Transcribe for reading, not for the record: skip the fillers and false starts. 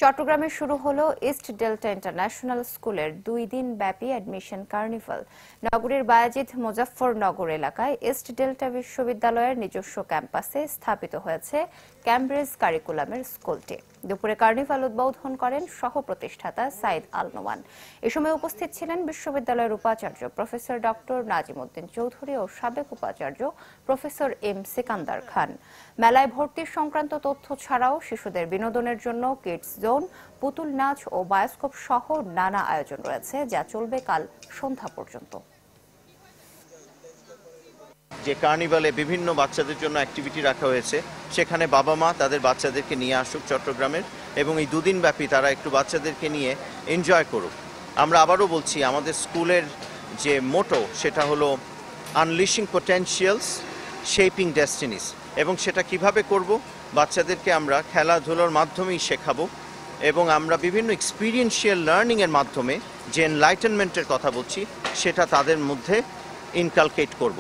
চট্টগ্রামে শুরু হলো ইস্ট ডেল্টা ইন্টারন্যাশনাল স্কুলের 2 দিন ব্যাপী অ্যাডমিশন কার্নিভাল। নগরীর বায়েজিদ মুজাফফরনগর এলাকায় ইস্ট ডেল্টা বিশ্ববিদ্যালয়ের নিজস্ব ক্যাম্পাসে স্থাপিত হয়েছে ক্যামব্রিজ কারিকুলামের স্কুলটি। দুপুরে কার্নিভাল উদ্বোধন করেন সহ প্রতিষ্ঠাতা সাইদ আল নোমান। এ সময় উপস্থিত ছিলেন বিশ্ববিদ্যালয়ের উপাচার্য প্রফেসর ডক্টর নাজিমউদ্দিন চৌধুরী ও সাবেক উপাচার্য প্রফেসর এম সিকান্দার খান। মেলায় ভর্তি সংক্রান্ত তথ্য ছাড়াও শিশুদের বিনোদনের জন্য কিডস জোন, পুতুল নাচ ও বায়োস্কোপ সহ নানা আয়োজন রয়েছে, যা চলবে কাল সন্ধ্যা পর্যন্ত। যে কার্নিভালে বিভিন্ন বাচ্চাদের জন্য অ্যাক্টিভিটি রাখা হয়েছে, সেখানে বাবা মা তাদের বাচ্চাদেরকে নিয়ে আসুক চট্টগ্রামের, এবং এই 2 দিন ব্যাপী তারা একটু বাচ্চাদেরকে নিয়ে এনজয় করুক। আমরা আবারও বলছি, আমাদের স্কুলের যে মোটো সেটা হলো আনলিশিং পটেনশিয়ালস, শেপিং ডেস্টিনিস, এবং সেটা কিভাবে করব, বাচ্চাদেরকে আমরা খেলাধুলার মাধ্যমেই শেখাবো এবং আমরা বিভিন্ন এক্সপিরিয়েন্সিয়াল লার্নিংয়ের মাধ্যমে যে এনলাইটেনমেন্টের কথা বলছি সেটা তাদের মধ্যে ইনকালকেট করব।